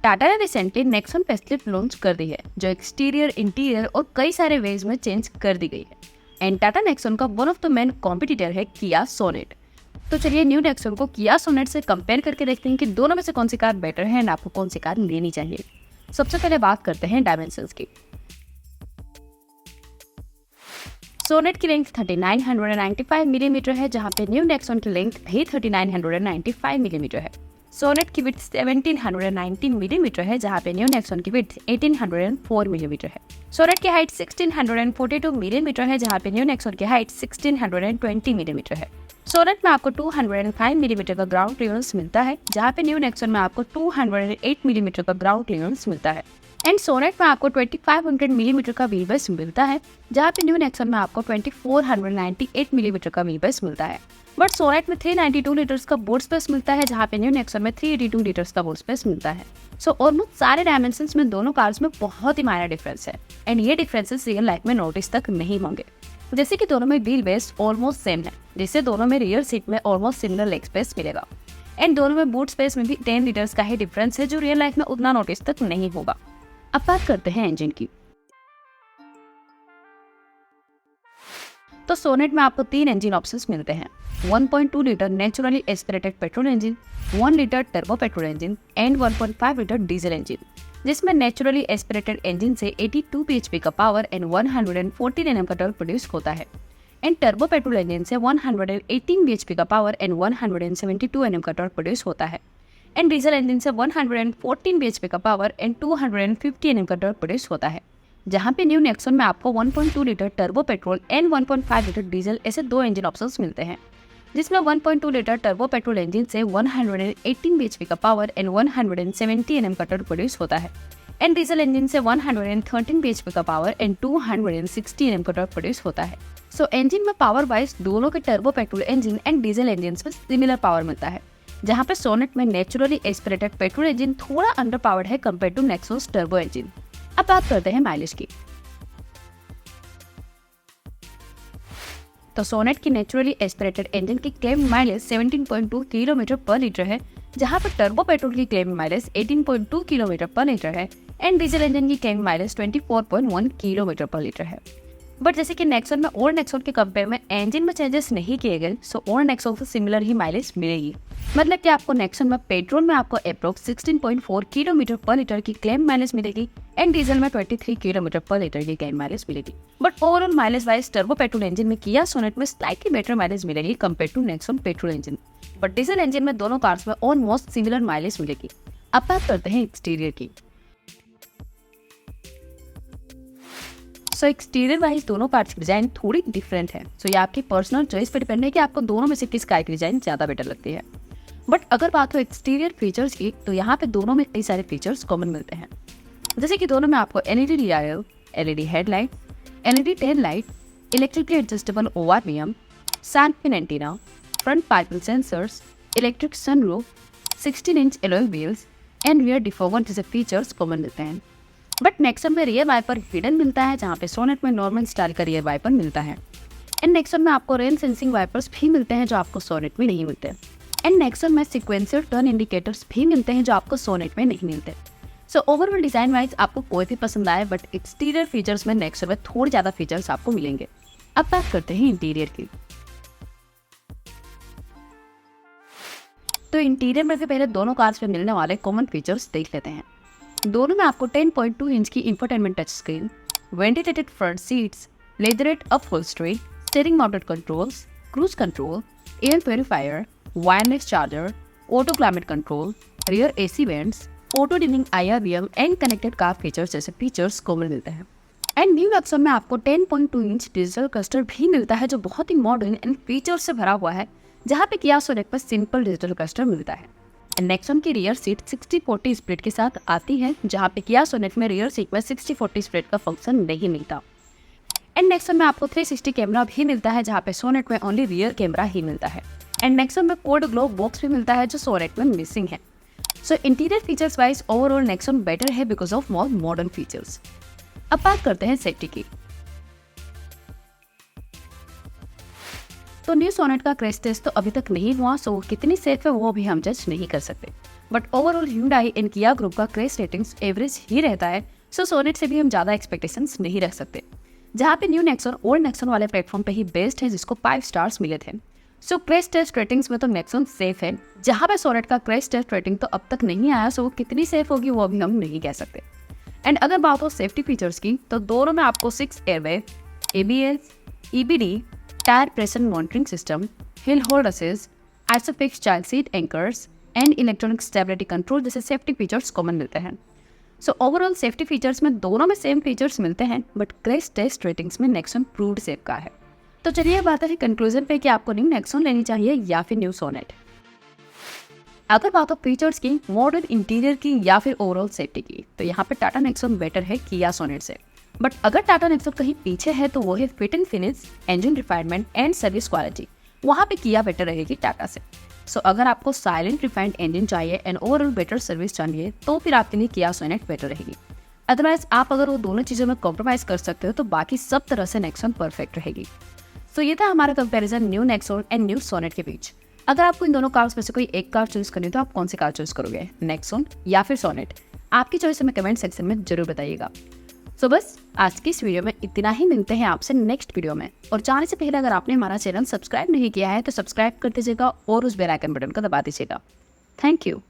टाटा ने recently Nexon facelift launch कर दी है, जो एक्सटीरियर, इंटीरियर और कई सारे वेज में चेंज कर दी गई है। एंड टाटा नेक्सॉन का one of the main competitor है किया सोनेट। तो चलिए न्यू नेक्सॉन को किया सोनेट से कंपेयर करके देखते हैं कि दोनों में से कौन सी कार बेटर है एंड आपको कौन सी कार लेनी चाहिए। सबसे पहले बात करते हैं डायमेंशंस की। सोनेट की लेंथ 3995 मिलीमीटर है, जहाँ पे न्यू नेक्सॉन की लेंथ भी 3995 मिलीमीटर है। सोनेट की विड्थ 1719 मिलीमीटर है, जहाँ पे न्यू नेक्सॉन की विड्थ 1804 मिलीमीटर है। सोनेट की हाइट 1642 मिलीमीटर है, जहाँ पे न्यू नेक्सॉन की हाइट 1620 मिलीमीटर है। सोनेट में आपको 205 मिलीमीटर का ग्राउंड क्लियरेंस मिलता है, जहाँ पे न्यू नेक्सॉन में आपको 208 मिलीमीटर का ग्राउंड क्लियरेंस मिलता है। एंड सोनेट में आपको 2500 मिलीमीटर का व्हील बेस मिलता है, जहाँ पे न्यू नेक्सॉन में आपको 2498 मिलीमीटर का व्हील बेस मिलता है। बट सोनेट में 392 लीटर्स का बोर्ड स्पेस मिलता है, जहाँ पे न्यू नेक्सॉन में 382 लीटर्स का बोर्ड स्पेस मिलता है। सो ऑलमोस्ट सारे डायमेंशंस में दोनों कार्स में बहुत ही माइनर डिफरेंस है एंड ये डिफरेंसेस रियल लाइफ में नोटिस तक नहीं होंगे। जैसे कि दोनों में व्हील बेस ऑलमोस्ट सेम है, जिससे दोनों में रियर सीट में ऑलमोस्ट सिमिलर लेग स्पेस मिलेगा। एंड दोनों में बूट स्पेस में भी 10 लीटर्स का ही डिफरेंस है, जो रियल लाइफ में उतना नोटिस तक नहीं होगा। अब बात करते हैं इंजन की। तो सोनेट में आपको 3 इंजन ऑप्शंस मिलते हैं, 1.2 litre naturally aspirated petrol engine, 1 litre turbo petrol engine and 1.5 litre diesel engine, जिसमें नेचुरली एस्पिरेटेड इंजन से 82 bhp का पावर एंड 114 Nm का टॉर्क प्रोड्यूस होता है। एंड टर्बो पेट्रोल इंजन से 118 bhp का पावर एंड 172 Nm का टॉर्क प्रोड्यूस होता है। एंड डीजल इंजन से 114 bhp का पावर एंड 250 Nm का टॉर्क प्रोड्यूस होता है। जहाँ पे न्यू नेक्सॉन में आपको 1.2 litre turbo petrol and 1.5 litre diesel ऐसे 2 इंजन ऑप्शंस मिलते हैं, जिसमें 1.2 लीटर टर्बो पेट्रोल इंजन से 118 bhp का पावर एंड 170 Nm का टॉर्क प्रोड्यूस होता है। एंड डीजल इंजन से 113 bhp का पावर एंड 260 Nm का टॉर्क प्रोड्यूस होता है। सो इंजन में पावर वाइज दोनों के turbo petrol engine and diesel engine में सिमिलर पावर मिलता है, जहाँ पे सोनेट में नेचुरली एस्पिरेटेड पेट्रोल इंजन थोड़ा अंडर पावर्ड है compare to Nexon turbo engine. अब बात करते हैं माइलेज की। तो सोनेट की नेचुरली एस्पिरेटेड इंजन की claim mileage 17.2 kilometre per litre है, जहां पर टर्बो पेट्रोल की claim mileage 18.2 kilometre per litre है एंड डीजल इंजन की claim mileage 24.1 kilometre per litre है। बट जैसे कि नेक्सॉन में ओल्ड नेक्सॉन के कंपेयर में इंजन में चेंजेस नहीं किए गए, सो ओल्ड नेक्सॉन से सिमिलर ही माइलेज मिलेगी। मतलब कि आपको नेक्सॉन में पेट्रोल में आपको अप्रोक्स 16.4 किलोमीटर पर लीटर की क्लेम माइलेज मिलेगी एंड डीजल में 23 किलोमीटर पर लीटर की क्लेम माइलेज मिलेगी। But overall mileage wise turbo petrol engine में किया सोनेट में स्लाइटली बेटर माइलेज मिलेगी compare to Nexon petrol engine. But diesel engine में दोनों कार्स में ऑलमोस्ट सिमिलर माइलेज मिलेगी। अब बात करते हैं एक्सटीरियर की। सो एक्सटीरियर वाइज दोनों कार्स की डिजाइन थोड़ी डिफरेंट है, सो ये आपकी पर्सनल चॉइस पर डिपेंड है कि आपको दोनों में से किस कार की डिजाइन ज्यादा बेटर लगती है। बट अगर बात हो एक्सटीरियर फीचर्स की, तो यहाँ पे दोनों में कई सारे फीचर्स कॉमन मिलते हैं, जैसे कि दोनों में आपको LED DRL, LED headlight, LED tail light, electrically adjustable ORVM, सैंडपिन antenna, front parking sensors, electric sunroof, 16 inch alloy wheels and rear defogger जैसे फीचर्स कॉमन मिलते हैं। बट नेक्सॉन में रियर वाइपर हिडन मिलता है, जहाँ पे सोनेट में नॉर्मल स्टाइल का रियर वाइपर मिलता है। एंड नेक्सॉन में आपको रेन सेंसिंग वाइपर्स भी मिलते हैं, जो आपको सोनेट में नहीं मिलते। एंड नेक्सॉन में सिक्वेंशियल टर्न इंडिकेटर्स भी मिलते हैं, जो आपको सोनेट में नहीं मिलते। सो ओवरऑल डिजाइन वाइज आपको कोई भी पसंद आए, बट एक्सटीरियर फीचर्स में नेक्सॉन में थोड़ी ज्यादा फीचर्स आपको मिलेंगे। अब बात करते हैं इंटीरियर की। तो इंटीरियर में से पहले दोनों कार्स में मिलने वाले कॉमन फीचर्स देख लेते हैं। दोनों में आपको 10.2 इंच की infotainment touch screen, ventilated front seats, leatherette upholstery, steering mounted controls, cruise control, air purifier, wireless charger, auto climate control, rear AC vents, auto dimming IRVM and connected car features जैसे features common मिलते हैं। And new Nexon में आपको 10.2 inch digital cluster भी मिलता है, जो बहुत ही मॉडर्न एंड फीचर्स से भरा हुआ है, जहाँ पे किया सोनेट पर सिंपल डिजिटल क्लस्टर मिलता है। नेक्सॉन की रियर सीट 60-40 स्प्लिट के साथ आती है, जहाँ पे किया सोनेट में रियर सीट में 60-40 स्प्लिट का फंक्शन नहीं मिलता। एंड नेक्सॉन में आपको 360 कैमरा भी मिलता है, जहाँ पे सोनेट में ओनली रियर कैमरा ही मिलता है। एंड नेक्सॉन में कोड ग्लो बॉक्स भी मिलता है, जो सोनेट में मिसिंग है। So interior features wise overall Nexon better है because of more modern features. अब बात करते हैं सेफ्टी की। तो न्यू सोनेट का क्रैश टेस्ट तो अभी तक नहीं हुआ, सो कितनी सेफ है वो भी हम जज नहीं कर सकते। बट ओवरऑल Hyundai एंड किया ग्रुप का क्रेज रेटिंग्स एवरेज ही रहता है, सो सोनेट से भी हम ज़्यादा एक्सपेक्टेशंस नहीं रख सकते। जहाँ पे न्यू नेक्सॉन ओल्ड नेक्सॉन वाले प्लेटफॉर्म पे ही बेस्ड है, जिसको 5 स्टार्स मिले थे। सो क्रेश टेस्ट रेटिंग्स में तो नेक्सॉन सेफ है, जहाँ पे सोनेट का क्रेश टेस्ट रेटिंग तो अब तक नहीं आया, सो वो कितनी सेफ होगी वो अभी हम नहीं कह सकते। एंड अगर बात हो सेफ्टी फीचर्स की, तो दोनों में आपको 6 airbag, ABS, EBD, tyre pressure monitoring system, hill hold assist, isofix child seat anchors and electronic stability control जैसे सेफ्टी फीचर्स कॉमन मिलते हैं। सो ओवरऑल सेफ्टी फीचर्स में दोनों में सेम फीचर्स मिलते हैं, बट क्रेश टेस्ट रेटिंग्स में Nexon proved safe का है। तो चलिए बात है कंक्लूजन पे कि आपको न्यू नेक्सॉन लेनी चाहिए या फिर न्यू सोनेट। अगर बात हो फीचर्स की, मॉडर्न इंटीरियर की या फिर ओवरऑल सेफ्टी की, तो यहाँ पे टाटा नेक्सॉन बेटर है किया सोनेट से। बट अगर टाटा नेक्सॉन कहीं पीछे है तो वो है fit and finish, engine refinement and service quality, वहाँ पे किया बेटर रहेगी टाटा से। सो अगर आपको साइलेंट रिफाइंड इंजन चाहिए एंड ओवरऑल बेटर सर्विस चाहिए तो फिर आपके लिए किया सोनेट बेटर रहेगी। अदरवाइज आप अगर वो दोनों चीज़ों में कॉम्प्रोमाइज़ कर सकते हो तो बाकी सब तरह से नेक्सॉन परफेक्ट रहेगी। सो ये था हमारा comparison new Nexon and new Sonet के बीच। अगर आपको इन दोनों कार्स में से कोई एक कार चूज करनी है तो आप कौन सी कार चूज करोगे, नेक्सॉन या फिर सोनेट? आपकी चॉइस हमें कमेंट सेक्शन में जरूर बताइएगा। सो बस आज की इस वीडियो में इतना ही, मिलते हैं आपसे नेक्स्ट वीडियो में। और जाने से पहले अगर आपने हमारा चैनल सब्सक्राइब नहीं किया है तो सब्सक्राइब कर दीजिएगा और उस बेल आइकन बटन को दबा दीजिएगा। Thank you.